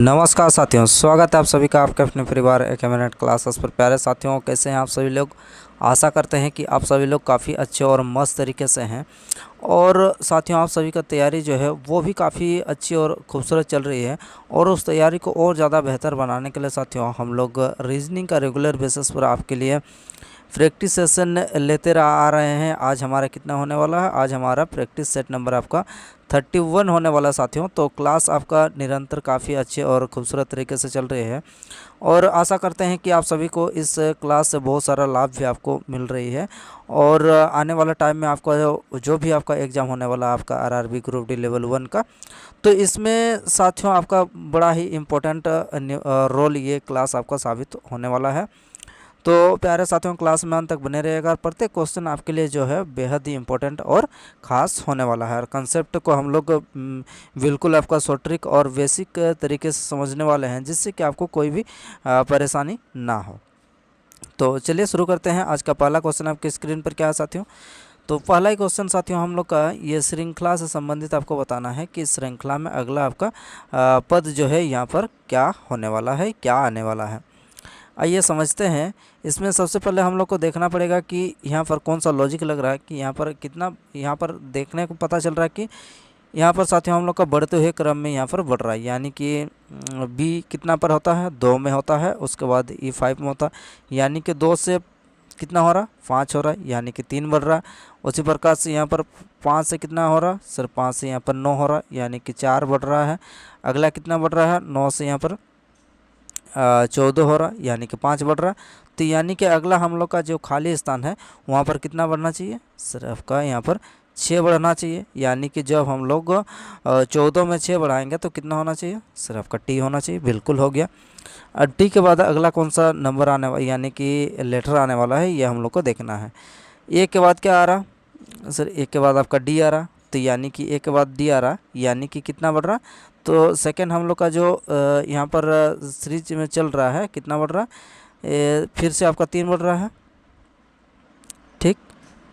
नमस्कार साथियों, स्वागत है आप सभी का आपके अपने परिवार एक मिनट क्लासेस पर। प्यारे साथियों, कैसे हैं आप सभी लोग। आशा करते हैं कि आप सभी लोग काफ़ी अच्छे और मस्त तरीके से हैं। और साथियों, आप सभी का तैयारी जो है वो भी काफ़ी अच्छी और खूबसूरत चल रही है। और उस तैयारी को और ज़्यादा बेहतर बनाने के लिए साथियों हम लोग रीजनिंग का रेगुलर बेसिस पर आपके लिए प्रैक्टिस सेशन लेते आ रहे हैं। आज हमारा कितना होने वाला है? आज हमारा प्रैक्टिस सेट नंबर आपका 31 होने वाला साथियों। तो क्लास आपका निरंतर काफ़ी अच्छे और खूबसूरत तरीके से चल रही है और आशा करते हैं कि आप सभी को इस क्लास से बहुत सारा लाभ भी आपको मिल रही है। और आने वाला टाइम में आपका जो भी आपका एग्ज़ाम होने वाला आपका आरआरबी ग्रुप डी लेवल 1 का, तो इसमें साथियों आपका बड़ा ही इम्पोर्टेंट रोल ये क्लास आपका साबित होने वाला है। तो प्यारे साथियों, क्लास में अंत तक बने रहेगा। प्रत्येक क्वेश्चन आपके लिए जो है बेहद ही इम्पोर्टेंट और ख़ास होने वाला है। और कंसेप्ट को हम लोग बिल्कुल आपका शॉर्ट ट्रिक और बेसिक तरीके से समझने वाले हैं, जिससे कि आपको कोई भी परेशानी ना हो। तो चलिए शुरू करते हैं। आज का पहला क्वेश्चन आपकी स्क्रीन पर क्या है साथियों? तो पहला ही क्वेश्चन साथियों हम लोग का ये श्रृंखला से संबंधित आपको बताना है कि श्रृंखला में अगला आपका पद जो है यहाँ पर क्या होने वाला है, क्या आने वाला है। आइए समझते हैं। इसमें सबसे पहले हम लोग को देखना पड़ेगा कि यहाँ पर कौन सा लॉजिक लग रहा है कि यहाँ पर कितना, यहाँ पर देखने को पता चल रहा है कि यहाँ पर साथियों हम लोग का बढ़ते हुए क्रम में यहाँ पर बढ़ रहा है। यानी कि बी कितना पर होता है? 2 में होता है। उसके बाद ई 5 में होता है, यानी कि 2 से कितना हो रहा? 5 हो रहा है, यानी कि 3 बढ़ रहा है। उसी प्रकार से यहाँ पर 5 से कितना हो रहा? सर 5 से यहाँ पर 9 हो रहा है, यानी कि 4 बढ़ रहा है। अगला कितना बढ़ रहा है? 9 से यहाँ पर 14 हो रहा, यानी कि 5 बढ़ रहा। तो यानी कि अगला हम लोग का जो खाली स्थान है वहाँ पर कितना बढ़ना चाहिए? सिर्फ का यहाँ पर 6 बढ़ना चाहिए। यानी कि जब हम लोग 14 में 6 बढ़ाएंगे तो कितना होना चाहिए? सिर्फ का टी होना चाहिए। बिल्कुल हो गया। और टी के बाद अगला कौन सा नंबर आने वाला, यानी कि लेटर आने वाला है, ये हम लोग को देखना है। ए के बाद क्या आ रहा? सर ए के बाद आपका डी आ रहा। तो यानी कि ए के बाद डी आ रहा, यानी कि कितना बढ़ रहा? तो सेकंड हम लोग का जो यहाँ पर सीरीज में चल रहा है कितना बढ़ रहा है? फिर से आपका 3 बढ़ रहा है। ठीक,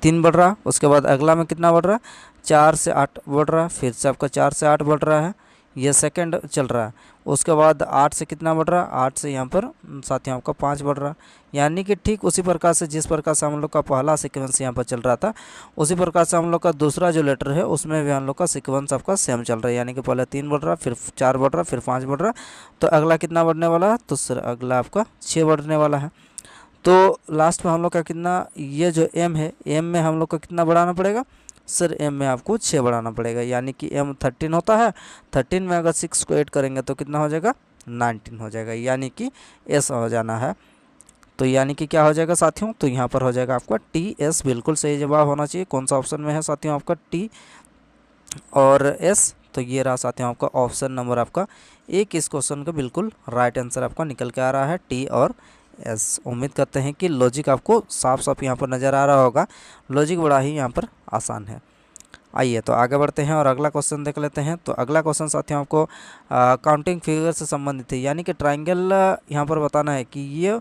3 बढ़ रहा। उसके बाद अगला में कितना बढ़ रहा? 4 से 8 बढ़ रहा है। फिर से आपका 4 से 8 बढ़ रहा है, ये सेकंड चल रहा है। उसके बाद 8 से कितना बढ़ रहा? 8 से यहाँ पर साथियों आपका 5 बढ़ रहा। यानी कि ठीक उसी प्रकार से जिस प्रकार से हम लोग का पहला सीक्वेंस यहाँ पर चल रहा था, उसी प्रकार से हम लोग का दूसरा जो लेटर है उसमें भी हम लोग का सीक्वेंस आपका सेम चल रहा है। यानी कि पहले 3 बढ़ रहा, फिर 4 बढ़ रहा, फिर 5 बढ़ रहा। तो अगला कितना बढ़ने वाला है? तो सर अगला आपका 6 बढ़ने वाला है। तो लास्ट में हम लोग का कितना, ये जो एम है, एम में हम लोग को कितना बढ़ाना पड़ेगा? सर एम में आपको 6 बढ़ाना पड़ेगा। यानी कि एम 13 होता है, 13 में अगर 6 को ऐड करेंगे तो कितना हो जाएगा? 19 हो जाएगा। यानी कि एस हो जाना है। तो यानी कि क्या हो जाएगा साथियों? तो यहाँ पर हो जाएगा आपका टी एस। बिल्कुल सही जवाब होना चाहिए। कौन सा ऑप्शन में है साथियों? आपका टी और एस। तो ये रहा साथियों आपका ऑप्शन नंबर आपका एक। इस क्वेश्चन का बिल्कुल राइट आंसर आपका निकल के आ रहा है, टी और एस। उम्मीद करते हैं कि लॉजिक आपको साफ साफ यहाँ पर नज़र आ रहा होगा। लॉजिक बड़ा ही यहाँ पर आसान है। आइए तो आगे बढ़ते हैं और अगला क्वेश्चन देख लेते हैं। तो अगला क्वेश्चन साथियों आपको काउंटिंग फिगर से संबंधित है। यानी कि ट्राइंगल यहाँ पर बताना है कि ये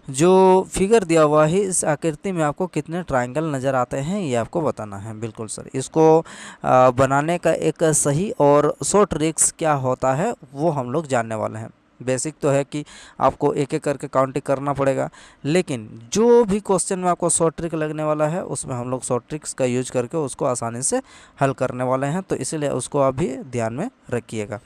जो फिगर दिया हुआ है इस आकृति में आपको कितने ट्रायंगल नज़र आते हैं, ये आपको बताना है। बिल्कुल सर, इसको बनाने का एक सही और शॉर्ट ट्रिक्स क्या होता है वो हम लोग जानने वाले हैं। बेसिक तो है कि आपको एक एक करके काउंटिंग करना पड़ेगा, लेकिन जो भी क्वेश्चन में आपको शॉर्ट ट्रिक लगने वाला है उसमें हम लोग शॉर्ट ट्रिक्स का यूज करके उसको आसानी से हल करने वाले हैं। तो इसलिए उसको आप भी ध्यान में रखिएगा।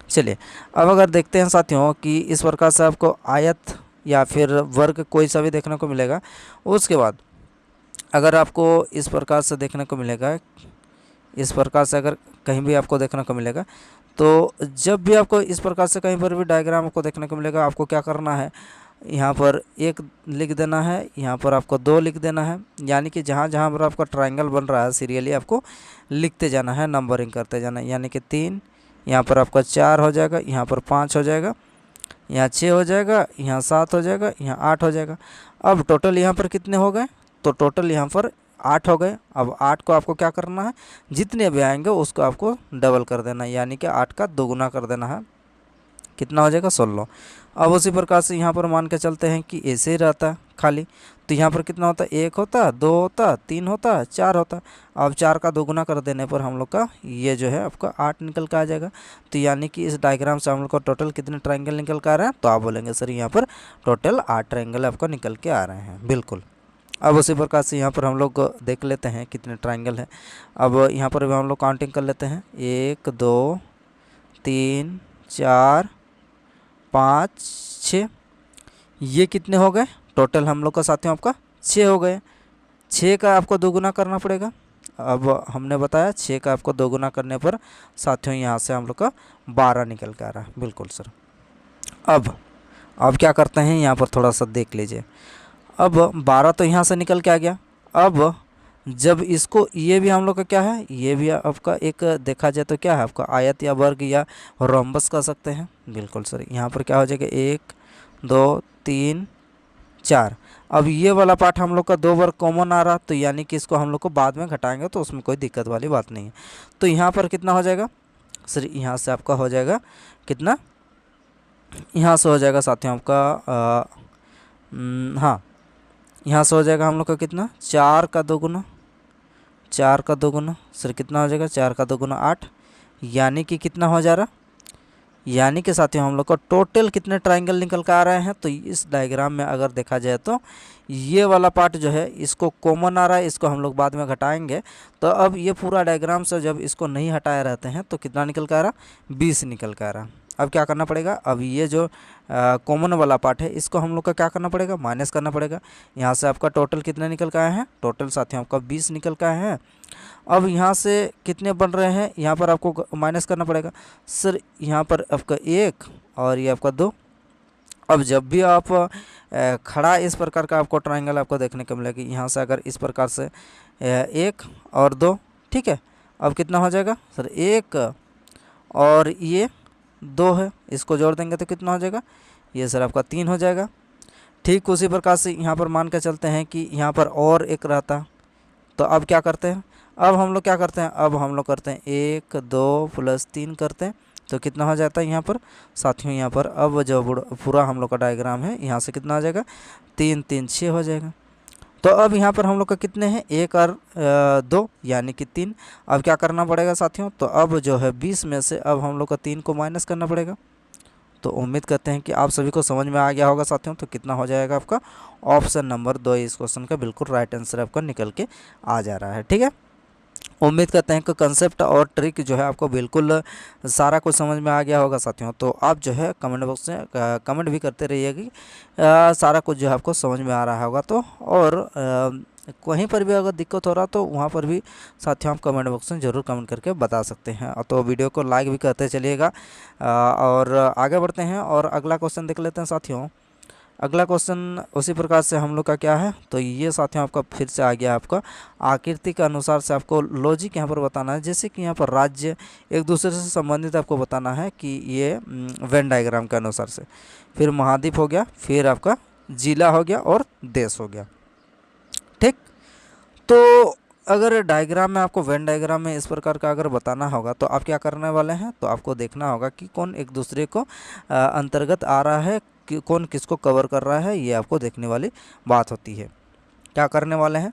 चलिए अब अगर देखते हैं साथियों कि इस प्रकार से आपको आयत या फिर वर्ग कोई सा भी देखने को मिलेगा। उसके बाद अगर आपको इस प्रकार से देखने को मिलेगा, इस प्रकार से अगर कहीं भी आपको देखने को मिलेगा, तो जब भी आपको इस प्रकार से कहीं पर भी डायग्राम आपको देखने को मिलेगा, आपको क्या करना है? यहाँ पर 1 लिख देना है, यहाँ पर आपको 2 लिख देना है। यानी कि जहाँ जहाँ पर आपका ट्रायंगल बन रहा है सीरियली आपको लिखते जाना है, नंबरिंग करते जाना है। यानी कि 3, यहाँ पर आपका 4 हो जाएगा, यहाँ पर 5 हो जाएगा, यहाँ 6 हो जाएगा, यहाँ 7 हो जाएगा, यहाँ 8 हो जाएगा। अब टोटल यहाँ पर कितने हो गए? तो टोटल यहाँ पर 8 हो गए। अब 8 को आपको क्या करना है? जितने भी आएंगे उसको आपको डबल कर देना है, यानी कि 8 का दोगुना कर देना है। कितना हो जाएगा 16। अब उसी प्रकार से यहाँ पर मान के चलते हैं कि ऐसे ही रहता है खाली, तो यहाँ पर कितना होता है 1 होता, 2 होता, 3 होता, 4 होता। अब 4 का दोगुना कर देने पर हम लोग का ये जो है आपका 8 निकल के आ जाएगा। तो यानी कि इस डायग्राम से हम लोग को टोटल कितने ट्रायंगल निकल के आ रहे हैं, तो आप बोलेंगे सर यहाँ पर टोटल 8 ट्रायंगल आपको निकल के आ रहे हैं, बिल्कुल। अब उसी प्रकार से यहाँ पर हम लोग देख लेते हैं कितने ट्रायंगल हैं। अब यहाँ पर भी हम लोग काउंटिंग कर लेते हैं, 1 2 3 4 5 6, ये कितने हो गए टोटल हम लोग का साथियों, आपका 6 हो गए। 6 का आपको दोगुना करना पड़ेगा। अब हमने बताया 6 का आपको दोगुना करने पर साथियों यहाँ से हम लोग का 12 निकल के आ रहा है, बिल्कुल सर। अब क्या करते हैं, यहाँ पर थोड़ा सा देख लीजिए। अब 12 तो यहाँ से निकल के आ गया। अब जब इसको, ये भी हम लोग का क्या है, ये भी आपका एक देखा जाए तो क्या है आपका आयत या वर्ग या रोम्बस कह सकते हैं, बिल्कुल सर। यहाँ पर क्या हो जाएगा 1 2 3 4। अब ये वाला पार्ट हम लोग का 2 बार कॉमन आ रहा, तो यानी कि इसको हम लोग को बाद में घटाएंगे तो उसमें कोई दिक्कत वाली बात नहीं है। तो यहाँ पर कितना हो जाएगा सर, यहाँ से आपका हो जाएगा कितना, यहाँ से हो जाएगा साथियों आपका हाँ, यहाँ से हो जाएगा हम लोग का कितना 4 का दोगुना, 4 का दोगुना सर कितना हो जाएगा 4 का दोगुना 8, यानी कि कितना हो जा रहा, यानी कि साथियों हम लोग को टोटल कितने ट्रायंगल निकल कर आ रहे हैं। तो इस डायग्राम में अगर देखा जाए तो ये वाला पार्ट जो है इसको कॉमन आ रहा है, इसको हम लोग बाद में घटाएंगे। तो अब ये पूरा डायग्राम से जब इसको नहीं हटाए रहते हैं तो कितना निकल कर आ रहा, 20 निकल कर आ रहा। अब क्या करना पड़ेगा, अब ये जो कॉमन वाला पार्ट है इसको हम लोग का क्या करना पड़ेगा, माइनस करना पड़ेगा। यहाँ से आपका टोटल कितने निकल के आए हैं, टोटल साथियों आपका 20 निकल के आए हैं। अब यहाँ से कितने बन रहे हैं, यहाँ पर आपको माइनस करना पड़ेगा सर, यहाँ पर आपका 1 और ये आपका 2। अब जब भी आप खड़ा इस प्रकार का आपको ट्रायंगल आपको देखने को मिलेगा, यहाँ से अगर इस प्रकार से 1 और 2, ठीक है। अब कितना हो जाएगा सर 1 और ये 2 है, इसको जोड़ देंगे तो कितना हो जाएगा, ये सर आपका 3 हो जाएगा। ठीक उसी प्रकार से यहाँ पर मान के चलते हैं कि यहाँ पर और एक रहता, तो अब क्या करते हैं, अब हम लोग क्या करते हैं, अब हम लोग करते हैं 1 2 + 3 करते हैं, तो कितना हो जाता है यहाँ पर साथियों, यहाँ पर अब जो पूरा हम लोग का डायग्राम है यहाँ से कितना आ जाएगा 3 3 6 हो जाएगा। तो अब यहाँ पर हम लोग का कितने हैं 1 और 2 यानी कि 3। अब क्या करना पड़ेगा साथियों, तो अब जो है 20 में से अब हम लोग का 3 को माइनस करना पड़ेगा। तो उम्मीद करते हैं कि आप सभी को समझ में आ गया होगा साथियों। तो कितना हो जाएगा आपका ऑप्शन नंबर 2 इस क्वेश्चन का बिल्कुल राइट आंसर आपका निकल के आ जा रहा है, ठीक है। उम्मीद करते हैं कि कंसेप्ट और ट्रिक जो है आपको बिल्कुल सारा कुछ समझ में आ गया होगा साथियों। तो आप जो है कमेंट बॉक्स में कमेंट भी करते रहिए कि सारा कुछ जो है आपको समझ में आ रहा होगा। तो और कहीं पर भी अगर दिक्कत हो रहा तो वहाँ पर भी साथियों आप कमेंट बॉक्स में ज़रूर कमेंट करके बता सकते हैं। तो वीडियो को लाइक भी करते चलिएगा और आगे बढ़ते हैं और अगला क्वेश्चन देख लेते हैं साथियों। अगला क्वेश्चन उसी प्रकार से हम लोग का क्या है, तो ये साथियों आपका फिर से आ गया आपका आकृति के अनुसार से आपको लॉजिक यहाँ पर बताना है। जैसे कि यहाँ पर राज्य एक दूसरे से संबंधित आपको बताना है कि ये वेन डायग्राम के अनुसार से, फिर महाद्वीप हो गया, फिर आपका जिला हो गया और देश हो गया, ठीक। तो अगर डायग्राम में आपको वेन डायग्राम में इस प्रकार का अगर बताना होगा तो आप क्या करने वाले हैं, तो आपको देखना होगा कि कौन एक दूसरे को अंतर्गत आ रहा है, कि कौन किसको कवर कर रहा है, ये आपको देखने वाली बात होती है। क्या करने वाले हैं,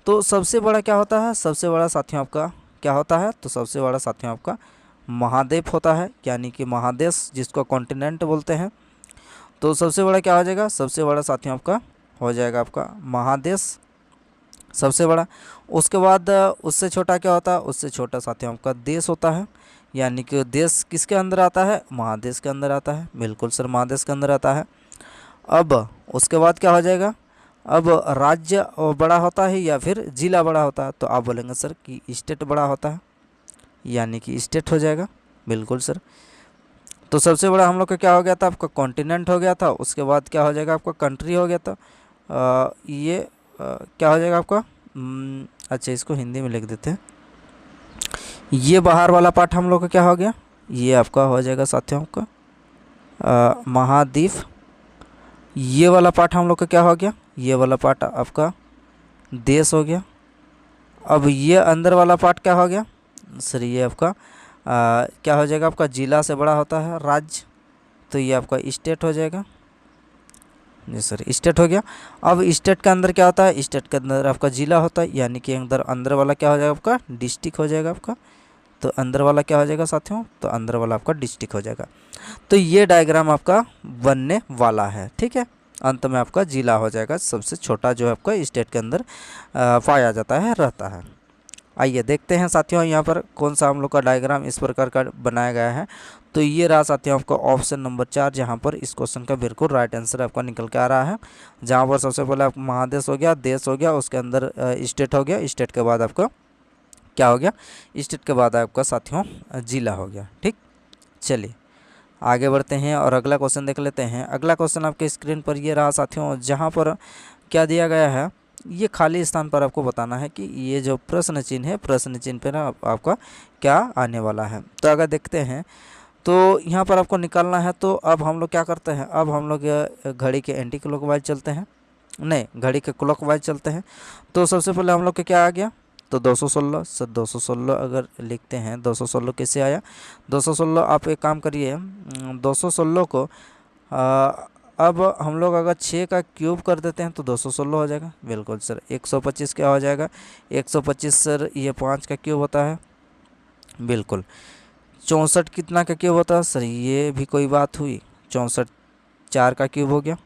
तो सबसे बड़ा क्या होता है, सबसे बड़ा साथियों आपका क्या होता है, तो सबसे बड़ा साथियों आपका महाद्वीप होता है, यानी कि महादेश जिसको कॉन्टिनेंट बोलते हैं। तो सबसे बड़ा क्या हो जाएगा, सबसे बड़ा साथियों आपका हो जाएगा आपका महादेश सबसे बड़ा। उसके बाद उससे छोटा क्या होता है, उससे छोटा साथियों आपका देश होता है, यानी कि देश किसके अंदर आता है, महादेश के अंदर आता है, बिल्कुल सर महादेश के अंदर आता है। अब उसके बाद क्या हो जाएगा, अब राज्य बड़ा होता है या फिर जिला बड़ा होता है, तो आप बोलेंगे सर कि स्टेट बड़ा होता है, यानी कि स्टेट हो जाएगा, बिल्कुल सर। तो सबसे बड़ा हम लोग का क्या हो गया था, आपका कॉन्टिनेंट हो गया था। उसके बाद क्या हो जाएगा आपका कंट्री हो गया था। ये क्या हो जाएगा आपका अच्छा इसको हिंदी में लिख देते हैं। ये बाहर वाला पार्ट हम लोग का क्या हो गया, ये आपका हो जाएगा साथियों आपका महाद्वीप। ये वाला पार्ट हम लोग का क्या हो गया, ये वाला पार्ट आपका देश हो गया। अब ये अंदर वाला पार्ट क्या हो गया सर, ये आपका क्या हो जाएगा, आपका जिला से बड़ा होता है राज्य, तो ये आपका स्टेट हो जाएगा। जी सर, स्टेट हो गया। अब स्टेट के अंदर क्या होता है, स्टेट के अंदर आपका जिला होता है, यानी कि अंदर वाला क्या हो जाएगा आपका डिस्ट्रिक्ट हो जाएगा आपका। तो अंदर वाला क्या हो जाएगा साथियों, तो अंदर वाला आपका डिस्ट्रिक्ट हो जाएगा। तो ये डायग्राम आपका बनने वाला है, ठीक है। अंत में आपका जिला हो जाएगा, सबसे छोटा जो है आपका स्टेट के अंदर पाया जाता है, रहता है। आइए देखते हैं साथियों यहाँ पर कौन सा हम लोग का डायग्राम इस प्रकार का बनाया गया है। तो ये रहा साथियों आपका ऑप्शन नंबर 4, जहाँ पर इस क्वेश्चन का बिल्कुल राइट आंसर आपका निकल के आ रहा है। जहाँ पर सबसे पहले आपका महादेश हो गया, देश हो गया, उसके अंदर स्टेट हो गया, स्टेट के बाद आपका क्या हो गया, स्टेट के बाद आपका साथियों जिला हो गया, ठीक। चलिए आगे बढ़ते हैं और अगला क्वेश्चन देख लेते हैं। अगला क्वेश्चन आपके स्क्रीन पर ये रहा साथियों, जहाँ पर क्या दिया गया है, ये खाली स्थान पर आपको बताना है कि ये जो प्रश्न चिन्ह है, प्रश्न चिन्ह पर आपका क्या आने वाला है। तो अगर देखते हैं तो यहाँ पर आपको निकालना है। तो अब हम लोग क्या करते हैं, अब हम लोग घड़ी के एंटी क्लॉकवाइज चलते हैं, नहीं घड़ी के क्लॉकवाइज चलते हैं। तो सबसे पहले हम लोग के क्या आ गया, तो 216। सर 216 अगर लिखते हैं, 216 कैसे आया, 216 आप एक काम करिए, 216 को अब हम लोग अगर 6 का क्यूब कर देते हैं तो 216 हो जाएगा। बिल्कुल सर। 125 क्या हो जाएगा, 125 सर ये 5 का क्यूब होता है। बिल्कुल। 64 कितना का क्यूब होता है सर, ये भी कोई बात हुई, 64 4 का क्यूब हो गया।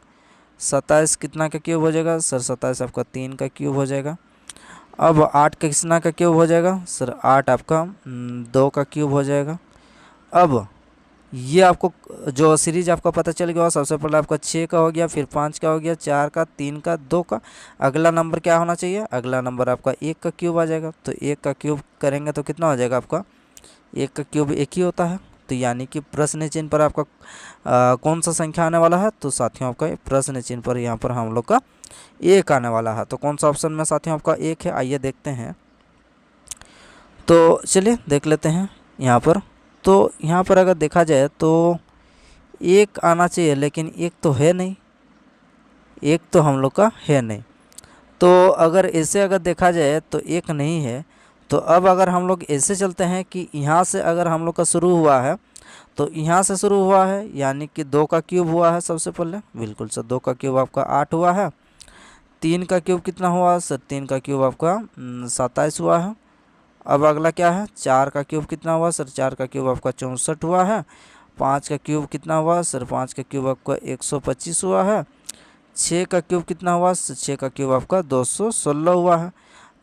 27 कितना का क्यूब हो जाएगा सर, 27 आपका 3 का क्यूब हो जाएगा। अब 8 कितना का क्यूब हो जाएगा सर, 8 आपका 2 का क्यूब हो जाएगा। अब ये आपको जो सीरीज आपका पता चल गया, सबसे पहले आपका 6 का हो गया, फिर 5 का हो गया, 4 का, 3 का, 2 का। अगला नंबर क्या होना चाहिए, अगला नंबर आपका 1 का क्यूब आ जाएगा। तो 1 का क्यूब करेंगे तो कितना हो जाएगा आपका, 1 का क्यूब 1 ही होता है। तो यानी कि प्रश्न चिन्ह पर आपका कौन सा संख्या आने वाला है, तो साथियों आपका प्रश्न चिन्ह पर यहाँ पर हम लोग का 1 आने वाला है। तो कौन सा ऑप्शन में साथियों आपका 1 है, आइए देखते हैं। तो चलिए देख लेते हैं यहाँ पर। तो यहाँ पर अगर देखा जाए तो 1 आना चाहिए, लेकिन 1 तो है नहीं, 1 तो हम लोग का है नहीं। तो अगर ऐसे अगर देखा जाए तो 1 नहीं है। तो अब अगर हम लोग ऐसे चलते हैं कि यहाँ से अगर हम लोग का शुरू हुआ है, तो यहाँ से शुरू हुआ है, यानी कि 2 का क्यूब हुआ है सबसे पहले। बिल्कुल सर, 2 का क्यूब आपका 8 हुआ है। 3 का क्यूब कितना हुआ सर, 3 का क्यूब आपका 27 हुआ है। अब अगला क्या है, 4 का क्यूब कितना हुआ सर, 4 का क्यूब आपका 64 हुआ है। 5 का क्यूब कितना हुआ सर, 5 का क्यूब आपका 125 हुआ है। 6 का क्यूब कितना हुआ सर, 6 का क्यूब आपका 216 हुआ है।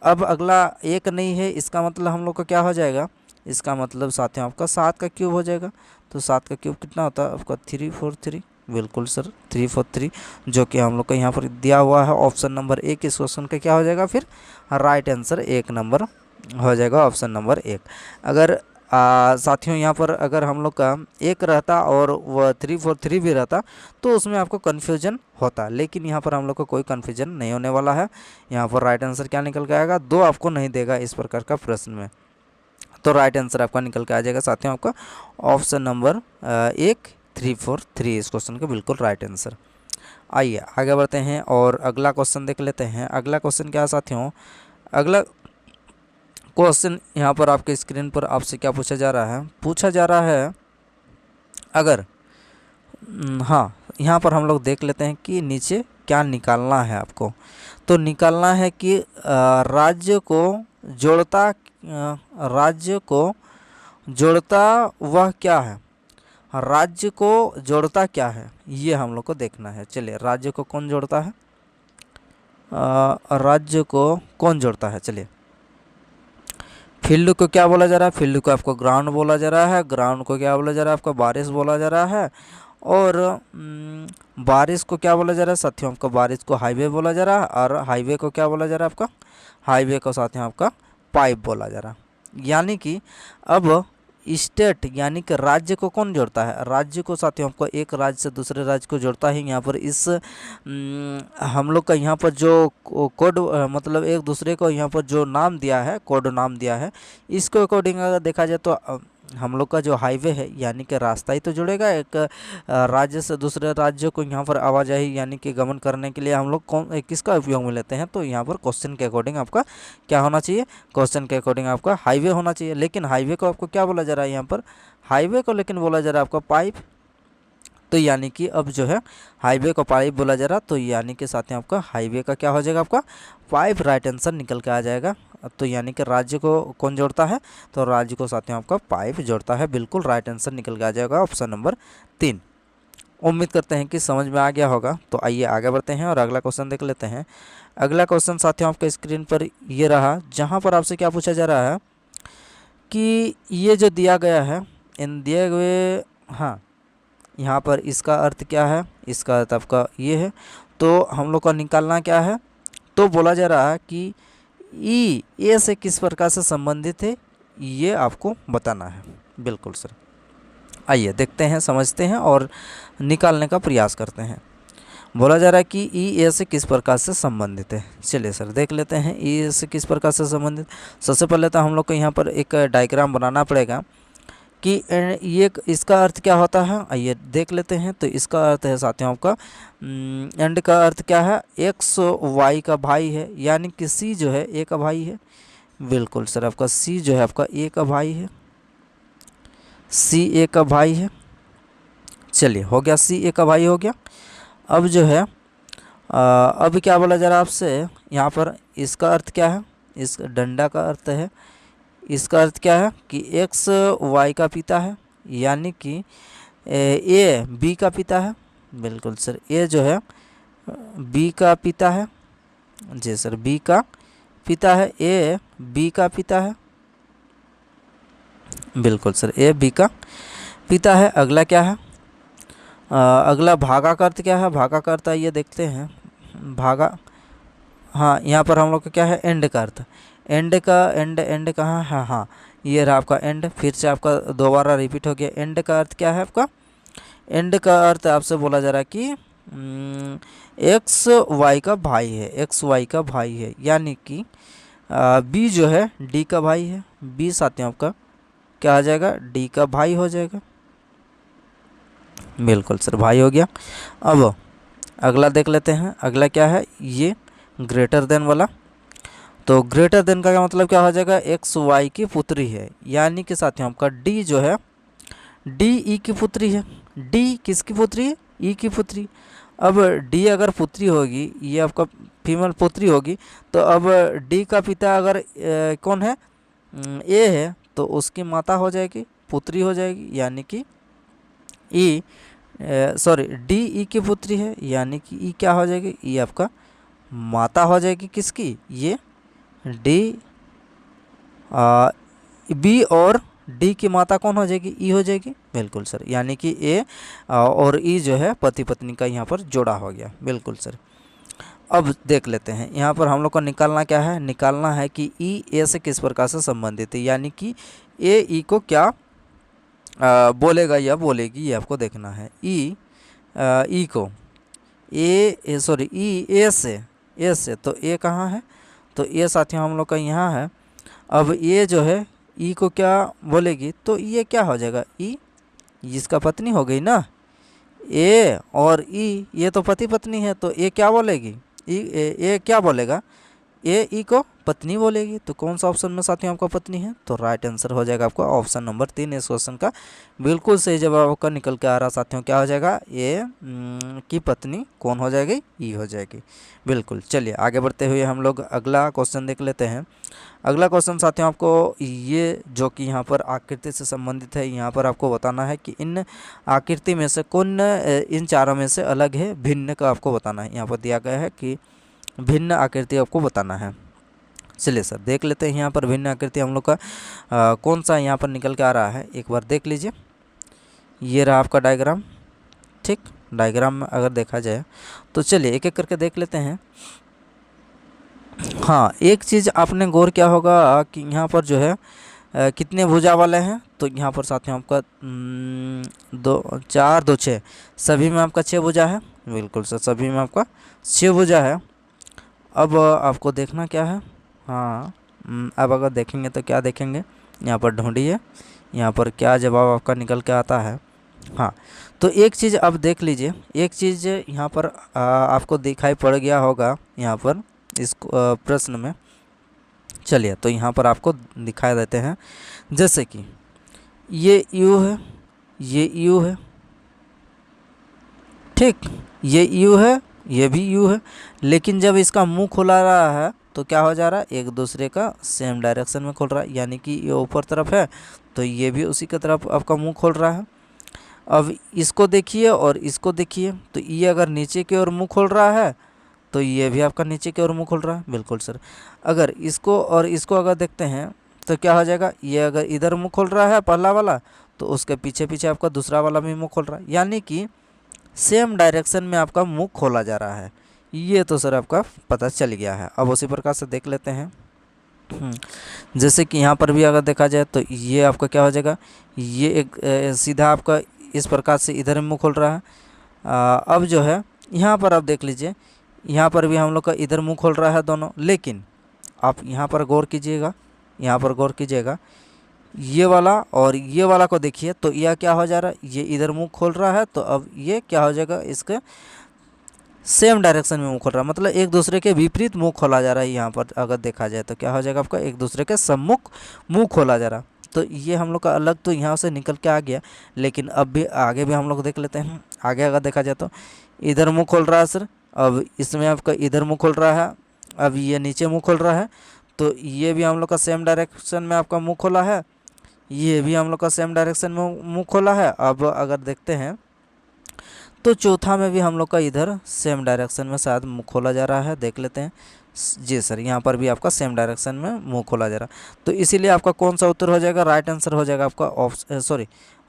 अब अगला 1 नहीं है, इसका मतलब हम लोग का क्या हो जाएगा, इसका मतलब साथियों आपका 7 का क्यूब हो जाएगा। तो 7 का क्यूब कितना होता है आपका 343। बिल्कुल सर 343, जो कि हम लोग का यहाँ पर दिया हुआ है ऑप्शन नंबर 1। इस क्वेश्चन का क्या हो जाएगा फिर राइट आंसर 1 नंबर हो जाएगा, ऑप्शन नंबर 1। अगर साथियों यहाँ पर अगर हम लोग का 1 रहता और वह 343 भी रहता तो उसमें आपको कन्फ्यूजन होता, लेकिन यहाँ पर हम लोग को कोई कन्फ्यूजन नहीं होने वाला है। यहाँ पर राइट आंसर क्या निकल के आएगा, 2 आपको नहीं देगा इस प्रकार का प्रश्न में। तो राइट आंसर आपका निकल के आ जाएगा साथियों आपका ऑप्शन नंबर 1 343 इस क्वेश्चन का बिल्कुल राइट आंसर। आइए आगे बढ़ते हैं और अगला क्वेश्चन देख लेते हैं। अगला क्वेश्चन क्या है साथियों, अगला क्वेश्चन यहाँ पर आपके स्क्रीन पर आपसे क्या पूछा जा रहा है, पूछा जा रहा है अगर हाँ, यहाँ पर हम लोग देख लेते हैं कि नीचे क्या निकालना है आपको। तो निकालना है कि राज्य को जोड़ता वह क्या है, राज्य को जोड़ता क्या है, ये हम लोग को देखना है। चलिए राज्य को कौन जोड़ता है, राज्य को कौन जोड़ता है, चलिए फील्ड को क्या बोला जा रहा है, फील्ड को आपको ग्राउंड बोला जा रहा है। ग्राउंड को क्या बोला जा रहा है, आपका बारिश बोला जा रहा है। और बारिश को क्या बोला जा रहा है साथियों, आपका बारिश को हाईवे बोला जा रहा है। और हाईवे को क्या बोला जा रहा है, आपका हाईवे को साथियों आपका पाइप बोला जा रहा है। यानी कि अब स्टेट यानी कि राज्य को कौन जोड़ता है, राज्य को साथियों आपको एक राज्य से दूसरे राज्य को जोड़ता है। यहाँ पर इस हम लोग का यहाँ पर जो कोड मतलब एक दूसरे को यहाँ पर जो नाम दिया है, कोड नाम दिया है, इसको अकॉर्डिंग अगर देखा जाए तो हम लोग का जो हाईवे है यानी कि रास्ता ही तो जुड़ेगा एक राज्य से दूसरे राज्य को। यहाँ पर आवाजाही यानी कि गमन करने के लिए हम लोग किसका उपयोग में लेते हैं, तो यहाँ पर क्वेश्चन के अकॉर्डिंग आपका क्या होना चाहिए, क्वेश्चन के अकॉर्डिंग आपका हाईवे होना चाहिए। लेकिन हाईवे को आपको क्या बोला जा रहा है यहाँ पर, हाईवे को लेकिन बोला जा रहा है आपका पाइप। तो यानी कि अब जो है हाईवे को पाइप बोला जा रहा, तो यानी कि साथियों आपका हाईवे का क्या हो जाएगा, आपका पाइप राइट आंसर निकल के आ जाएगा। तो यानी कि राज्य को कौन जोड़ता है, तो राज्य को साथियों आपका पाइप जोड़ता है, बिल्कुल राइट आंसर निकल के आ जाएगा ऑप्शन नंबर 3। उम्मीद करते हैं कि समझ में आ गया होगा। तो आइए आगे बढ़ते हैं और अगला क्वेश्चन देख लेते हैं। अगला क्वेश्चन साथियों आपके स्क्रीन पर ये रहा, जहाँ पर आपसे क्या पूछा जा रहा है कि ये जो दिया गया है इन दिए हुए, हाँ यहाँ पर इसका अर्थ क्या है, इसका अर्थ आपका ये है, तो हम लोग का निकालना क्या है, तो बोला जा रहा है कि ई ए से किस प्रकार से संबंधित है, ये आपको बताना है। बिल्कुल सर, आइए देखते हैं, समझते हैं और निकालने का प्रयास करते हैं। बोला जा रहा है कि ई ए से किस प्रकार से संबंधित है। चलिए सर देख लेते हैं ई ए से किस प्रकार से संबंधित। सबसे पहले तो हम लोग को यहाँ पर एक डायग्राम बनाना पड़ेगा कि ये इसका अर्थ क्या होता है, आइए देख लेते हैं। तो इसका अर्थ है साथियों आपका एंड का अर्थ क्या है, एक्स वाई का भाई है, यानी कि सी जो है ए का भाई है। बिल्कुल सर, आपका सी जो है आपका ए का भाई है, सी ए का भाई है। चलिए हो गया, सी ए का भाई हो गया। अब जो है अब क्या बोला जा रहा है आपसे यहाँ पर, इसका अर्थ क्या है, इस डंडा का अर्थ है, इसका अर्थ क्या है कि एक्स वाई का पिता है, यानी कि ए बी का पिता है। बिल्कुल सर, ए जो है बी का पिता है। जी सर, बी का पिता है, ए बी का पिता है। बिल्कुल सर, ए बी का पिता है। अगला क्या है, अगला भागा का अर्थ क्या है, भागा का अर्थ ये देखते हैं, भागा, हाँ यहाँ पर हम लोग का क्या है, एंड का अर्थ, एंड का एंड कहाँ है, हाँ ये रहा आपका एंड, फिर से आपका दोबारा रिपीट हो गया। एंड का अर्थ क्या है आपका, एंड का अर्थ आपसे बोला जा रहा है कि एक्स वाई का भाई है, एक्स वाई का भाई है, यानी कि बी जो है डी का भाई है। बी साथियों आपका क्या आ जाएगा, डी का भाई हो जाएगा। बिल्कुल सर, भाई हो गया। अब अगला देख लेते हैं, अगला क्या है, ये ग्रेटर देन वाला। तो ग्रेटर देन का क्या मतलब क्या हो जाएगा, एक्स वाई की पुत्री है, यानी कि साथियों आपका डी जो है डी ई की पुत्री है। डी किसकी पुत्री है, ई की पुत्री। अब डी अगर पुत्री होगी, ये आपका फीमेल पुत्री होगी, तो अब डी का पिता अगर कौन है, ए है, तो उसकी माता हो जाएगी, पुत्री हो जाएगी, यानी कि ई सॉरी डी ई की पुत्री है, यानी कि ई क्या हो जाएगी, ई आपका माता हो जाएगी किसकी, ये डी बी और डी की माता कौन हो जाएगी, ई हो जाएगी। बिल्कुल सर, यानी कि ए और ई जो है पति पत्नी का यहाँ पर जोड़ा हो गया। बिल्कुल सर, अब देख लेते हैं यहाँ पर हम लोग को निकालना क्या है, निकालना है कि ई ए से किस प्रकार से संबंधित है, यानी कि ए ई को क्या बोलेगा या बोलेगी, ये आपको देखना है। ई को ए सॉरी ई ए से तो ए कहाँ है, तो ए साथियों हम लोग का यहाँ है। अब ये जो है ई को क्या बोलेगी, तो ये क्या हो जाएगा, ई जिसका पत्नी हो गई ना, ए और ई ये तो पति पत्नी है, तो ए क्या बोलेगी, ए क्या बोलेगा, ए ई को पत्नी बोलेगी। तो कौन सा ऑप्शन में साथियों आपका पत्नी है, तो राइट आंसर हो जाएगा आपका ऑप्शन नंबर 3 इस क्वेश्चन का। बिल्कुल सही जवाब आपका निकल के आ रहा साथियों, क्या हो जाएगा, ए की पत्नी कौन हो जाएगी, ई हो जाएगी। बिल्कुल, चलिए आगे बढ़ते हुए हम लोग अगला क्वेश्चन देख लेते हैं। अगला क्वेश्चन साथियों आपको ये जो कि यहाँ पर आकृति से संबंधित है, यहाँ पर आपको बताना है कि इन आकृति में से कौन इन चारों में से अलग है, भिन्न का आपको बताना है। यहाँ पर दिया गया है कि भिन्न आकृति आपको बताना है। चलिए सर देख लेते हैं यहाँ पर भिन्न आकृति हम लोग का कौन सा यहाँ पर निकल के आ रहा है, एक बार देख लीजिए। ये रहा आपका डायग्राम, ठीक, डायग्राम में अगर देखा जाए तो चलिए एक एक करके देख लेते हैं। हाँ, एक चीज़ आपने गौर किया होगा कि यहाँ पर जो है कितने भुजा वाले हैं, तो यहाँ पर साथियों आपका 2 4 2 6, सभी में आपका 6 भुजा है। बिल्कुल सर, सभी में आपका 6 भुजा है। अब आपको देखना क्या है, हाँ अब अगर देखेंगे तो क्या देखेंगे, यहाँ पर ढूंढिए यहाँ पर क्या जवाब आपका निकल के आता है। हाँ, तो एक चीज़ अब देख लीजिए, एक चीज़ यहाँ पर आपको दिखाई पड़ गया होगा यहाँ पर इस प्रश्न में। चलिए तो यहाँ पर आपको दिखाई देते हैं, जैसे कि ये यू है, ये यू है, ठीक, ये यू है, ये भी यू है, लेकिन जब इसका मुंह खुला रहा है तो क्या हो जा रहा है, एक दूसरे का सेम डायरेक्शन में खुल रहा है, यानी कि ये ऊपर तरफ है तो ये भी उसी की तरफ आपका मुंह खोल रहा है। अब इसको देखिए और इसको देखिए, तो ये अगर नीचे की ओर मुंह खोल रहा है तो ये भी आपका नीचे की ओर मुंह खोल रहा है। बिल्कुल सर। अगर इसको और इसको अगर देखते हैं तो क्या हो जाएगा, ये अगर इधर मुंह खोल रहा है पहला वाला, तो उसके पीछे पीछे आपका दूसरा वाला भी मुंह खोल रहा है, यानी कि सेम डायरेक्शन में आपका मुंह खोला जा रहा है। ये तो सर आपका पता चल गया है। अब उसी प्रकार से देख लेते हैं। जैसे कि यहाँ पर भी अगर देखा जाए तो ये आपका क्या हो जाएगा, ये एक सीधा आपका इस प्रकार से इधर मुंह खोल रहा है। अब जो है यहाँ पर आप देख लीजिए, यहाँ पर भी हम लोग का इधर मुंह खोल रहा है दोनों, लेकिन आप यहाँ पर गौर कीजिएगा, यहाँ पर गौर कीजिएगा, ये वाला और ये वाला को देखिए, तो यह क्या हो जा रहा है, ये इधर मुंह खोल रहा है, तो अब ये क्या हो जाएगा, इसके सेम डायरेक्शन में मुंह खोल रहा है, मतलब एक दूसरे के विपरीत मुंह खोला जा रहा है। यहाँ पर अगर देखा जाए तो क्या हो जाएगा, आपका एक दूसरे के सम्मुख मुंह खोला जा रहा। तो ये हम लोग का अलग तो यहाँ से निकल के आ गया, लेकिन अब भी आगे भी हम लोग देख लेते हैं। आगे अगर देखा जाए तो इधर मुँह खोल रहा है सर, अब इसमें आपका इधर मुँह खोल रहा है, अब ये नीचे मुँह खोल रहा है, तो ये भी हम लोग का सेम डायरेक्शन में आपका मुँह खोला है, ये भी हम लोग का सेम डायरेक्शन में मुँह खोला है। अब अगर देखते हैं तो चौथा में भी हम लोग का इधर सेम डायरेक्शन में शायद मुँह खोला जा रहा है, देख लेते हैं। जी सर, यहाँ पर भी आपका सेम डायरेक्शन में मुँह खोला जा रहा है, तो इसीलिए आपका कौन सा उत्तर हो जाएगा, राइट आंसर हो जाएगा आपका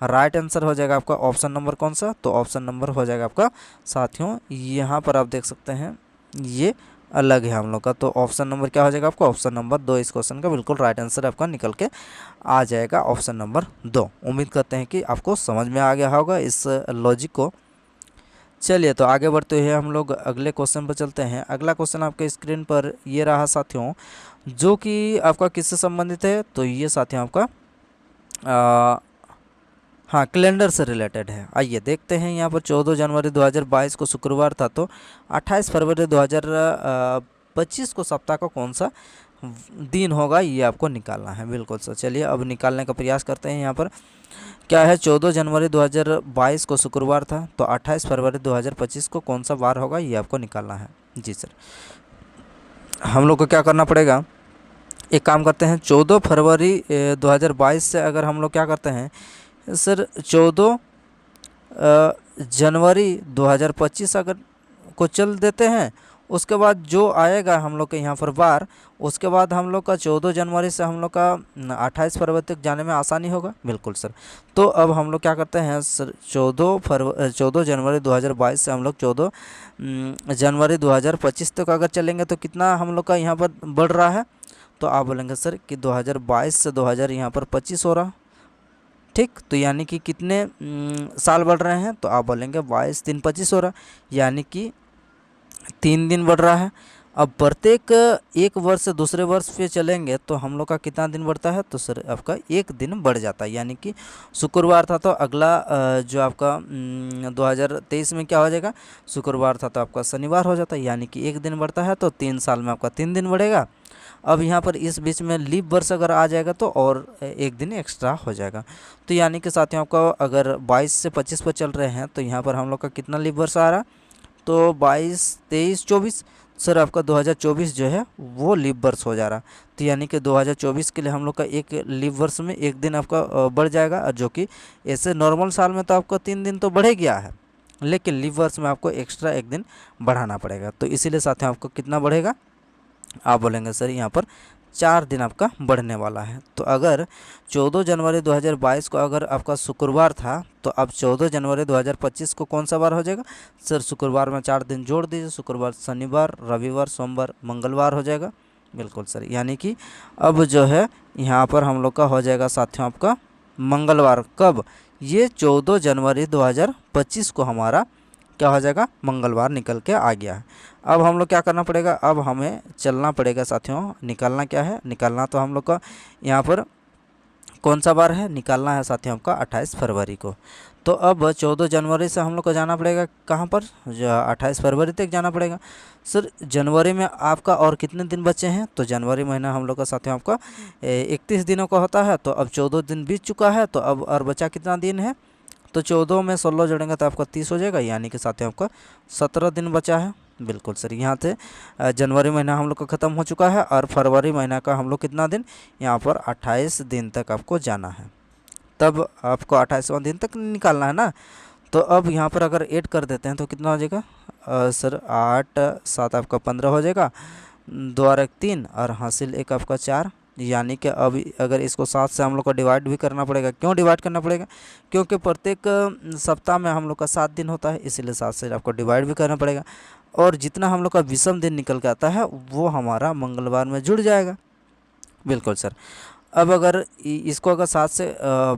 राइट आंसर हो जाएगा आपका ऑप्शन नंबर कौन सा, तो ऑप्शन नंबर हो जाएगा आपका साथियों, यहाँ पर आप देख सकते हैं ये अलग है हम लोग का, तो ऑप्शन नंबर क्या हो जाएगा आपका, ऑप्शन नंबर 2 इस क्वेश्चन का बिल्कुल राइट आंसर आपका निकल के आ जाएगा, ऑप्शन नंबर 2। उम्मीद करते हैं कि आपको समझ में आ गया होगा इस लॉजिक को। चलिए तो आगे बढ़ते हुए हम लोग अगले क्वेश्चन पर चलते हैं। अगला क्वेश्चन आपके स्क्रीन पर ये रहा साथियों, जो कि आपका किससे संबंधित है, तो ये साथियों आपका हाँ कैलेंडर से रिलेटेड है। आइए देखते हैं, यहाँ पर 14 जनवरी 2022 को शुक्रवार था, तो 28 फरवरी 2025 को सप्ताह का कौन सा दिन होगा, ये आपको निकालना है। बिल्कुल सर, चलिए अब निकालने का प्रयास करते हैं। यहाँ पर क्या है, 14 जनवरी 2022 को शुक्रवार था, तो 28 फरवरी 2025 को कौन सा वार होगा, ये आपको निकालना है। जी सर, हम लोग को क्या करना पड़ेगा, एक काम करते हैं, 14 फरवरी 2022 से अगर हम लोग क्या करते हैं सर, 14 जनवरी 2025 अगर को चल देते हैं, उसके बाद जो आएगा हम लोग के यहाँ पर बार, उसके बाद हम लोग का 14 जनवरी से हम लोग का 28 फरवरी तक जाने में आसानी होगा। बिल्कुल सर, तो अब हम लोग क्या करते हैं सर, 14 जनवरी 2022 से हम लोग 14 जनवरी 2025 तक अगर चलेंगे तो कितना हम लोग का यहाँ पर बढ़ रहा है, तो आप बोलेंगे सर कि 2022 से 2000 यहाँ पर 25 हो रहा। ठीक, तो यानी कि कितने साल बढ़ रहे हैं, तो आप बोलेंगे 22 3 25 हो रहा, यानी कि 3 दिन बढ़ रहा है। अब प्रत्येक एक वर्ष से दूसरे वर्ष पे चलेंगे तो हम लोग का कितना दिन बढ़ता है, तो सर आपका 1 दिन बढ़ जाता है, यानी कि शुक्रवार था तो अगला जो आपका 2023 में क्या हो जाएगा, शुक्रवार था तो आपका शनिवार हो जाता है, यानी कि 1 दिन बढ़ता है, तो 3 साल में आपका 3 दिन बढ़ेगा। अब यहाँ पर इस बीच में लीप वर्ष अगर आ जाएगा तो और 1 दिन एक्स्ट्रा हो जाएगा, तो यानी कि साथियों आपका अगर 22 से 25 पर चल रहे हैं तो यहाँ पर हम लोग का कितना लीप वर्ष आ रहा, तो 22 23 24 सर आपका 2024 जो है वो लीप वर्ष हो जा रहा, तो यानी कि 2024 के लिए हम लोग का एक लीप वर्ष में 1 दिन आपका बढ़ जाएगा, और जो कि ऐसे नॉर्मल साल में तो आपका 3 दिन तो बढ़े गया है, लेकिन लीप वर्ष में आपको एक्स्ट्रा 1 दिन बढ़ाना पड़ेगा, तो इसीलिए साथियों आपको कितना बढ़ेगा, आप बोलेंगे सर यहाँ पर 4 दिन आपका बढ़ने वाला है। तो अगर 14 जनवरी 2022 को अगर आपका शुक्रवार था, तो अब 14 जनवरी 2025 को कौन सा वार हो जाएगा सर, शुक्रवार में 4 दिन जोड़ दीजिए, शुक्रवार शनिवार रविवार सोमवार मंगलवार हो जाएगा। बिल्कुल सर, यानी कि अब जो है यहाँ पर हम लोग का हो जाएगा साथियों आपका मंगलवार, कब, ये 14 जनवरी 2025 को हमारा क्या हो जाएगा, मंगलवार निकल के आ गया है। अब हम लोग क्या करना पड़ेगा, अब हमें चलना पड़ेगा साथियों, निकालना क्या है, निकालना तो हम लोग का यहाँ पर कौन सा बार है, निकालना है साथियों आपका 28 फरवरी को। तो अब 14 जनवरी से हम लोग को जाना पड़ेगा कहाँ पर, 28 फरवरी तक जाना पड़ेगा। सर जनवरी में आपका और कितने दिन बचे हैं, तो जनवरी महीना हम लोग का साथियों आपका 31 दिनों का होता है, तो अब 14 दिन बीत चुका है, तो अब और बचा कितना दिन है, तो 14 में 16 जोड़ेंगे तो आपका 30 हो जाएगा, यानी कि साथियों आपका 17 दिन बचा है। बिल्कुल सर, यहाँ से जनवरी महीना हम लोग का ख़त्म हो चुका है और फरवरी महीना का हम लोग कितना दिन, यहाँ पर 28 दिन तक आपको जाना है, तब आपको 28वां दिन तक निकालना है ना। तो अब यहाँ पर अगर ऐड कर देते हैं तो कितना हो जाएगा सर, 8 7 आपका 15 हो जाएगा, 2 और 1 3 और हासिल 1 आपका 4, यानी कि अब अगर इसको 7 से हम लोग को डिवाइड भी करना पड़ेगा। क्यों डिवाइड करना पड़ेगा? क्योंकि प्रत्येक सप्ताह में हम लोग का 7 दिन होता है, इसीलिए 7 से आपको डिवाइड भी करना पड़ेगा। और जितना हम लोग का विषम दिन निकल के आता है वो हमारा मंगलवार में जुड़ जाएगा। बिल्कुल सर। अब अगर इसको अगर 7 से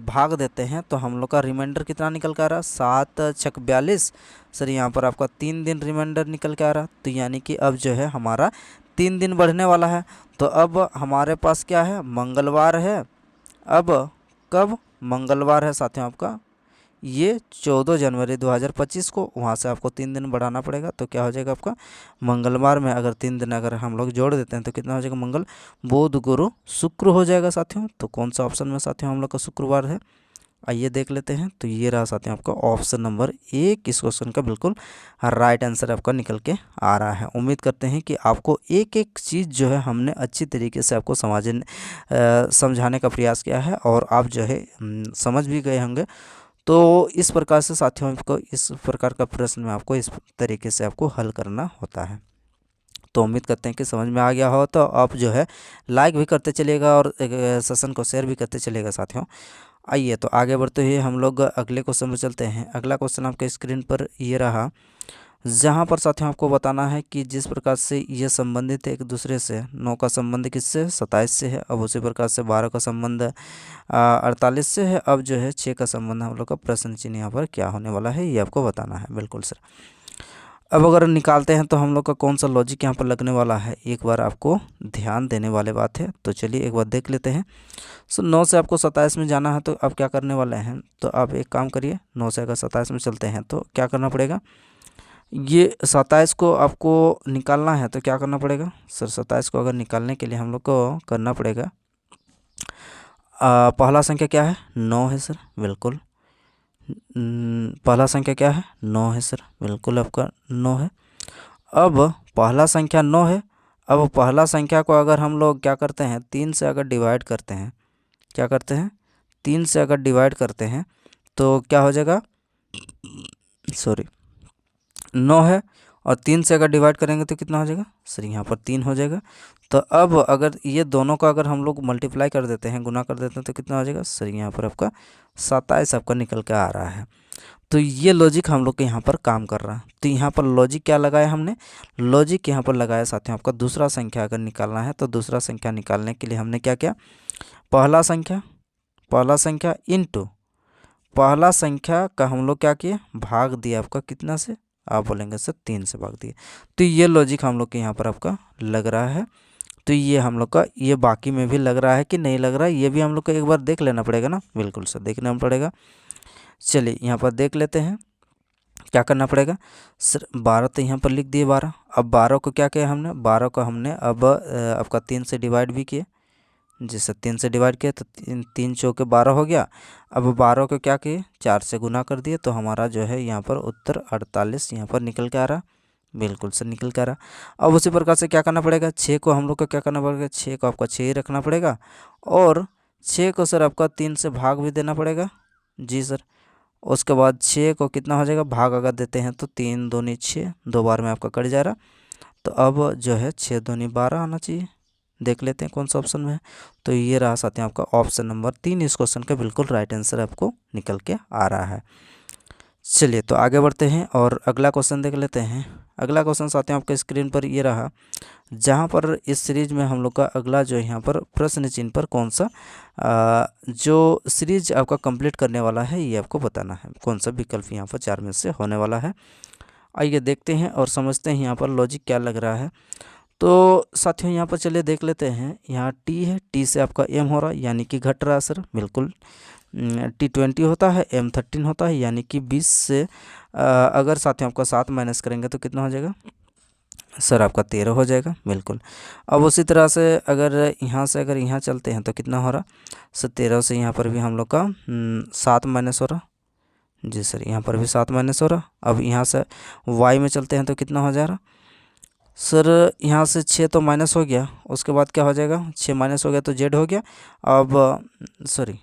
भाग देते हैं तो हम लोग का रिमाइंडर कितना निकल के आ रहा है, 7 छक 42 सर, यहाँ पर आपका 3 दिन रिमाइंडर निकल के आ रहा है। तो यानी कि अब जो है हमारा 3 दिन बढ़ने वाला है। तो अब हमारे पास क्या है, मंगलवार है। अब कब मंगलवार है साथियों आपका, ये 14 जनवरी 2025 को, वहाँ से आपको 3 दिन बढ़ाना पड़ेगा। तो क्या हो जाएगा आपका, मंगलवार में अगर 3 दिन अगर हम लोग जोड़ देते हैं तो कितना हो जाएगा, मंगल बुध गुरु शुक्र हो जाएगा साथियों। तो कौन सा ऑप्शन में साथियों हम लोग का शुक्रवार है, आइए देख लेते हैं। तो ये रहा साथियों आपका ऑप्शन नंबर 1 इस क्वेश्चन का बिल्कुल राइट आंसर आपका निकल के आ रहा है। उम्मीद करते हैं कि आपको एक एक चीज़ जो है हमने अच्छी तरीके से आपको समझाने का प्रयास किया है और आप जो है समझ भी गए होंगे। तो इस प्रकार से साथियों आपको इस प्रकार का प्रश्न में आपको इस तरीके से आपको हल करना होता है। तो उम्मीद करते हैं कि समझ में आ गया हो। तो आप जो है लाइक भी करते चलिएगा और सेशन को शेयर भी करते चलिएगा साथियों। आइए तो आगे बढ़ते हुए हम लोग अगले क्वेश्चन पर चलते हैं। अगला क्वेश्चन आपके स्क्रीन पर ये रहा, जहाँ पर साथियों आपको बताना है कि जिस प्रकार से ये संबंधित है एक दूसरे से, 9 का संबंध किससे, 27 से है। अब उसी प्रकार से 12 का संबंध 48 से है। अब जो है 6 का संबंध हम लोग का प्रश्न चिन्ह यहाँ पर क्या होने वाला है ये आपको बताना है। बिल्कुल सर। अब अगर निकालते हैं तो हम लोग का कौन सा लॉजिक यहाँ पर लगने वाला है, एक बार आपको ध्यान देने वाले बात है। तो चलिए एक बार देख लेते हैं। 9 से आपको 27 में जाना है तो आप क्या करने वाले हैं, तो आप एक काम करिए, 9 से अगर 27 में चलते हैं तो क्या करना पड़ेगा, ये 27 को आपको निकालना है तो क्या करना पड़ेगा सर, 27 को अगर निकालने के लिए हम लोग को करना पड़ेगा, पहला संख्या क्या है, 9 है सर। बिल्कुल पहला संख्या क्या है, 9 है सर। बिल्कुल आपका 9 है। अब पहला संख्या 9 है। अब पहला संख्या को अगर हम लोग क्या करते हैं, 3 से अगर डिवाइड करते हैं, क्या करते हैं, 3 से अगर डिवाइड करते हैं तो क्या हो जाएगा, सॉरी 9 है और 3 से अगर डिवाइड करेंगे तो कितना हो जाएगा सर, यहाँ पर 3 हो जाएगा। तो अब अगर ये दोनों का अगर हम लोग मल्टीप्लाई कर देते हैं, गुना कर देते हैं तो कितना हो जाएगा सर, यहाँ पर आपका 27 आपका निकल के आ रहा है। तो ये लॉजिक हम लोग के यहाँ पर काम कर रहा है। तो यहाँ पर लॉजिक क्या लगाया हमने, लॉजिक यहाँ पर लगाया साथियों आपका दूसरा संख्या अगर निकालना है तो दूसरा संख्या निकालने के लिए हमने क्या किया, पहला संख्या इनटू पहला संख्या का हम लोग क्या किए, भाग दिया आपका कितना से, आप बोलेंगे सर 3 से भाग दिए। तो ये लॉजिक हम लोग के यहाँ पर आपका लग रहा है। तो ये हम लोग का, ये बाकी में भी लग रहा है कि नहीं लग रहा है, ये भी हम लोग को एक बार देख लेना पड़ेगा ना। बिल्कुल सर देखना पड़ेगा। चलिए यहाँ पर देख लेते हैं क्या करना पड़ेगा सर, 12 तो यहाँ पर लिख दिए 12। अब 12 को क्या किया हमने, 12 को हमने अब आपका 3 से डिवाइड भी किए, जिससे 3 से डिवाइड किया तो 3 चौके 12 हो गया। अब 12 को क्या किए, 4 से गुना कर दिए तो हमारा जो है यहाँ पर उत्तर 48 यहाँ पर निकल के आ रहा। बिल्कुल सर निकल के आ रहा। अब उसी प्रकार से क्या करना पड़ेगा, 6 को हम लोग को क्या करना पड़ेगा, 6 को आपका 6 ही रखना पड़ेगा और 6 को सर आपका 3 से भाग भी देना पड़ेगा। जी सर। उसके बाद 6 को कितना हो जाएगा, भाग अगर देते हैं तो 3 दूनी 6, 2 बार में आपका कट जा रहा। तो अब जो है 6 दूनी 12 आना चाहिए। देख लेते हैं कौन सा ऑप्शन में है। तो ये रहा साथियों आपका ऑप्शन नंबर 3 इस क्वेश्चन का बिल्कुल राइट आंसर आपको निकल के आ रहा है। चलिए तो आगे बढ़ते हैं और अगला क्वेश्चन देख लेते हैं। अगला क्वेश्चन साथियों आपके स्क्रीन पर ये रहा, जहाँ पर इस सीरीज में हम लोग का अगला जो यहाँ पर प्रश्न चिन्ह पर कौन सा जो सीरीज आपका कंप्लीट करने वाला है ये आपको बताना है, कौन सा विकल्प यहाँ पर 4 में से होने वाला है। आइए देखते हैं और समझते हैं यहाँ पर लॉजिक क्या लग रहा है। तो साथियों यहाँ पर चलिए देख लेते हैं, यहाँ टी है, टी से आपका एम हो रहा है यानी कि घट रहा है सर। बिल्कुल T20 होता है, M13 होता है यानी कि 20 से अगर साथियों आपका 7 माइनस करेंगे तो कितना हो जाएगा सर, आपका 13 हो जाएगा। बिल्कुल। अब उसी तरह से अगर यहाँ चलते हैं तो कितना हो रहा सर, 13 से यहाँ पर भी हम लोग का 7 माइनस हो रहा। जी सर, यहाँ पर भी 7 माइनस हो रहा। अब यहाँ से y में चलते हैं तो कितना हो जा रहा सर, यहाँ से 6 तो माइनस हो गया, उसके बाद क्या हो जाएगा, 6 माइनस हो गया तो z हो गया। अब सॉरी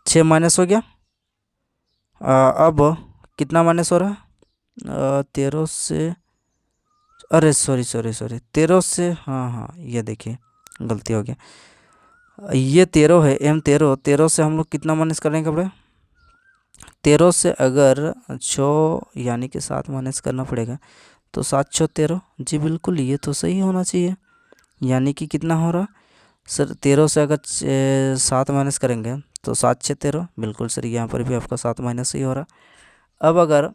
6 माइनस हो गया, अब कितना माइनस हो रहा है, 13 से, अरे सॉरी सॉरी सॉरी 13 से, हाँ हाँ ये देखिए गलती हो गया, ये 13 है, m 13, 13 से हम लोग कितना माइनस करेंगे कपड़े, 13 से अगर 6 यानी कि 7 माइनस करना पड़ेगा तो 7 6 13, जी बिल्कुल ये तो सही होना चाहिए। यानी कि कितना हो रहा सर, 13 से अगर 7 माइनस करेंगे तो 7 6 13, बिल्कुल सर, यहाँ पर भी आपका 7 माइनस ही हो रहा। अब अगर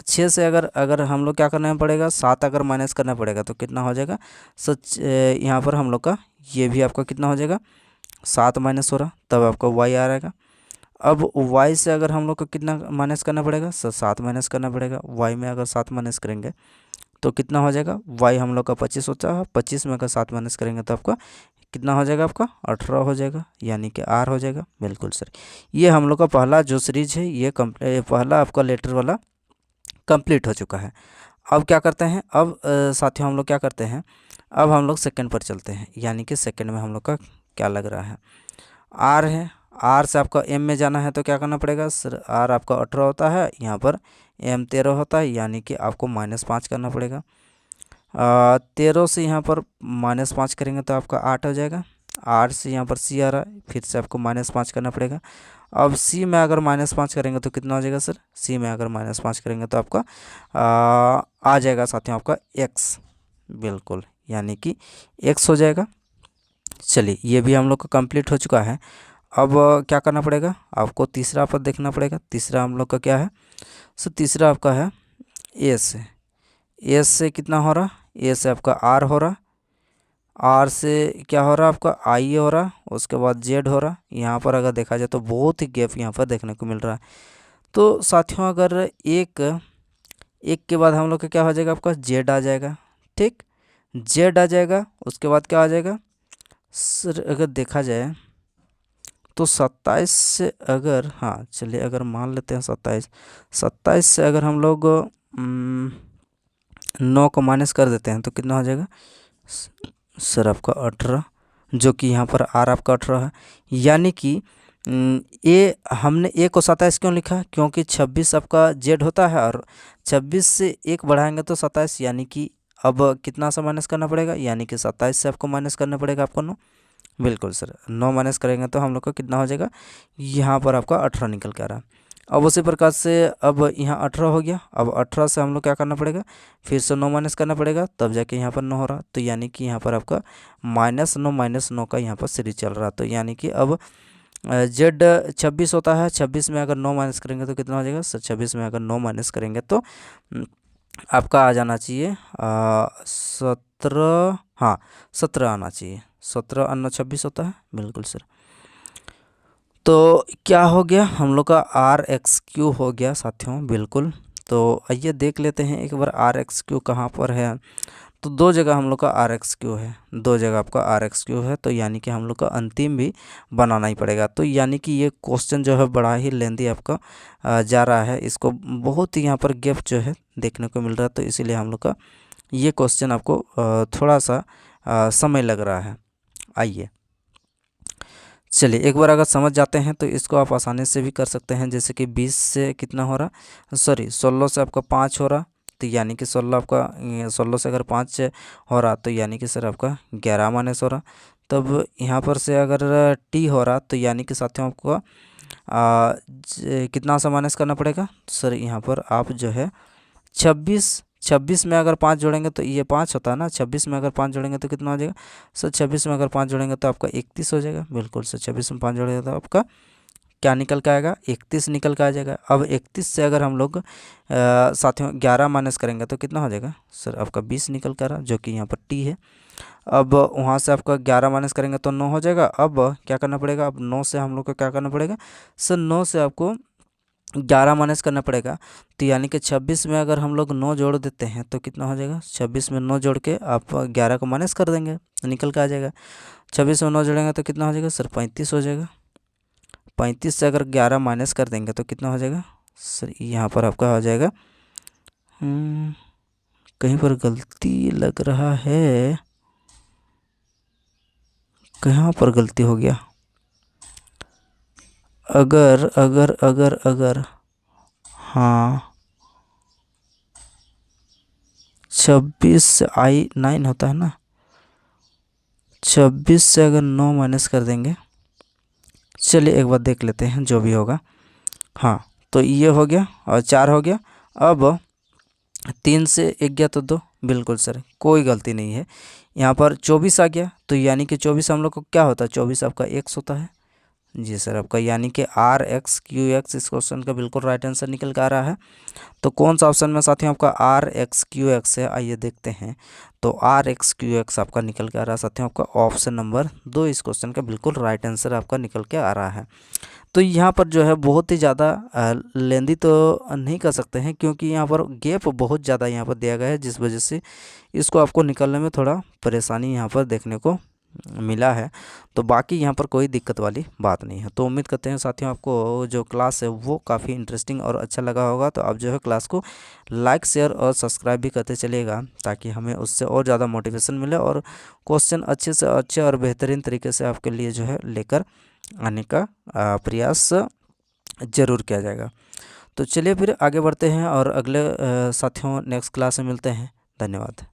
6 से अगर हम लोग क्या करना पड़ेगा, 7 अगर माइनस करना पड़ेगा तो कितना हो जाएगा सच, यहाँ पर हम लोग का ये भी आपका कितना हो जाएगा, 7 माइनस हो रहा, तब आपका y आ रहेगा। अब y से अगर हम लोग को कितना माइनस करना पड़ेगा सर, 7 माइनस करना पड़ेगा। y में अगर 7 माइनस करेंगे तो कितना हो जाएगा, y हम लोग का 25 होता है, 25 में अगर 7 माइनस करेंगे तो आपका कितना हो जाएगा, आपका 18 हो जाएगा, यानी कि r हो जाएगा। बिल्कुल सर, ये हम लोग का पहला जो सीरीज है ये पहला आपका लेटर वाला कंप्लीट हो चुका है। अब क्या करते हैं, अब साथियों हम लोग क्या करते हैं, अब हम लोग सेकंड पर चलते हैं, यानी कि सेकंड में हम लोग का क्या लग रहा है, r है, r से आपका m में जाना है तो क्या करना पड़ेगा सर, r आपका 18 होता है, यहाँ पर m 13 होता है, यानी कि आपको -5 करना पड़ेगा। 13 से यहाँ पर -5 करेंगे तो आपका 8 हो जाएगा। 8 से यहाँ पर c आ रहा है, फिर से आपको -5 करना पड़ेगा। अब c में अगर -5 करेंगे तो कितना हो जाएगा सर, c में अगर -5 करेंगे तो आपका आ जाएगा साथियों आपका x, बिल्कुल, यानी कि x हो जाएगा। चलिए ये भी हम लोग का कंप्लीट हो चुका है। अब क्या करना पड़ेगा, आपको तीसरा पद देखना पड़ेगा। तीसरा हम लोग का क्या है सर, तीसरा आपका है a से, a से कितना हो रहा, a से आपका r हो रहा, r से क्या हो रहा आपका i हो रहा, उसके बाद z हो रहा। यहाँ पर अगर देखा जाए तो बहुत ही गैप यहाँ पर देखने को मिल रहा है। तो साथियों अगर एक के बाद हम लोग का क्या हो जाएगा, आपका z आ जाएगा, ठीक, z आ जाएगा। उसके बाद क्या आ जाएगा सर, अगर देखा जाए तो 27 से अगर, हाँ चलिए अगर मान लेते हैं 27 से अगर हम लोग 9 को माइनस कर देते हैं तो कितना हो जाएगा सर, आपका 18, जो कि यहाँ पर r आपका 18 है। यानी कि ए, हमने a को 27 क्यों लिखा, क्योंकि 26 आपका z होता है और 26 से 1 बढ़ाएंगे तो 27, यानी कि अब कितना सा माइनस करना पड़ेगा, यानी कि 27 से आपको माइनस करना पड़ेगा आपको 9, बिल्कुल सर, 9 माइनस करेंगे तो हम लोग का कितना हो जाएगा, यहाँ पर आपका 18 निकल के आ रहा है। अब उसी प्रकार से अब यहाँ 18 हो गया। अब 18 से हम लोग क्या करना पड़ेगा, फिर से 9 माइनस करना पड़ेगा, तब जाके यहाँ पर 9 हो रहा। तो यानी कि यहाँ पर आपका -9 का यहाँ पर सीरीज चल रहा। तो यानी कि अब z 26 होता है, 26 में अगर 9 माइनस करेंगे तो कितना हो जाएगा सर, 26 में अगर 9 माइनस करेंगे तो आपका आ जाना चाहिए 17, हाँ 17 आना चाहिए, 17 अन्ना 26 होता है, बिल्कुल सर। तो क्या हो गया, हम लोग का r(x3) हो गया साथियों, बिल्कुल। तो आइए देख लेते हैं एक बार r(x3) कहाँ पर है। तो दो जगह हम लोग का r(x3) है, दो जगह आपका r(x3) है। तो यानी कि हम लोग का अंतिम भी बनाना ही पड़ेगा। तो यानी कि ये क्वेश्चन जो है बड़ा ही लेंदी आपका जा रहा है, इसको बहुत ही यहाँ पर गैप जो है देखने को मिल रहा है। तो इसीलिए हम लोग का ये क्वेश्चन आपको थोड़ा सा समय लग रहा है। आइए चलिए एक बार अगर समझ जाते हैं तो इसको आप आसानी से भी कर सकते हैं। जैसे कि 20 से कितना हो रहा, सॉरी 16 से आपका 5 हो रहा, तो यानी कि 16 आपका 16 से अगर 5 हो रहा तो यानी कि सर आपका 11 माइनस हो रहा। तब यहाँ पर से अगर t हो रहा तो यानी कि साथियों आपको कितना सा माइनस करना पड़ेगा सर, यहाँ पर आप जो है 26 में अगर 5 जोड़ेंगे तो ये 5 होता है ना, 26 में अगर 5 जोड़ेंगे तो कितना हो जाएगा सर, 26 में अगर 5 जोड़ेंगे तो आपका 31 हो जाएगा, बिल्कुल सर। 26 में 5 जोड़ेंगे तो आपका क्या निकल के आएगा, 31 निकल के आ जाएगा। अब 31 से अगर हम लोग साथियों 11 माइनस करेंगे तो कितना हो जाएगा सर, आपका 20 निकल कर आ रहा, जो कि यहाँ पर t है। अब वहाँ से आपका 11 माइनस करेंगे तो 9 हो जाएगा। अब क्या करना पड़ेगा, अब 9 से हम लोग को क्या करना पड़ेगा सर, 9 से आपको 11 माइनस करना पड़ेगा। तो यानी कि 26 में अगर हम लोग 9 जोड़ देते हैं तो कितना हो जाएगा, 26 में 9 जोड़ के आप 11 को माइनस कर देंगे तो निकल के आ जाएगा। 26 में 9 जोड़ेंगे तो कितना हो जाएगा सर, 35 हो जाएगा। 35 से अगर 11 माइनस कर देंगे तो कितना हो जाएगा सर, यहाँ पर आपका हो जाएगा कहीं पर गलती लग रहा है, कहाँ पर गलती हो गया, अगर अगर अगर अगर हाँ 26 से I9 होता है ना, 26 से अगर 9 माइनस कर देंगे, चलिए एक बार देख लेते हैं जो भी होगा। हाँ तो ये हो गया और 4 हो गया। अब 3 से 1 गया तो 2, बिल्कुल सर कोई गलती नहीं है। यहाँ पर 24 आ गया तो यानी कि 24 हम लोग को क्या होता है, 24 आपका x होता है। जी सर आपका यानी कि RXQX इस क्वेश्चन का बिल्कुल राइट आंसर निकल के आ रहा है। तो कौन सा ऑप्शन में साथियों आपका RXQX है, आइए देखते हैं। तो RXQX आपका निकल के आ रहा है साथियों, आपका ऑप्शन नंबर 2 इस क्वेश्चन का बिल्कुल राइट आंसर आपका निकल के आ रहा है। तो यहाँ पर जो है बहुत ही ज़्यादा लेंदी तो नहीं कर सकते हैं, क्योंकि यहाँ पर गैप बहुत ज़्यादा यहाँ पर दिया गया है, जिस वजह से इसको आपको निकलने में थोड़ा परेशानी यहाँ पर देखने को मिला है। तो बाकी यहाँ पर कोई दिक्कत वाली बात नहीं है। तो उम्मीद करते हैं साथियों आपको जो क्लास है वो काफ़ी इंटरेस्टिंग और अच्छा लगा होगा। तो आप जो है क्लास को लाइक शेयर और सब्सक्राइब भी करते चलिएगा, ताकि हमें उससे और ज़्यादा मोटिवेशन मिले और क्वेश्चन अच्छे से अच्छे और बेहतरीन तरीके से आपके लिए जो है लेकर आने का प्रयास ज़रूर किया जाएगा। तो चलिए फिर आगे बढ़ते हैं और अगले साथियों नेक्स्ट क्लास में मिलते हैं। धन्यवाद।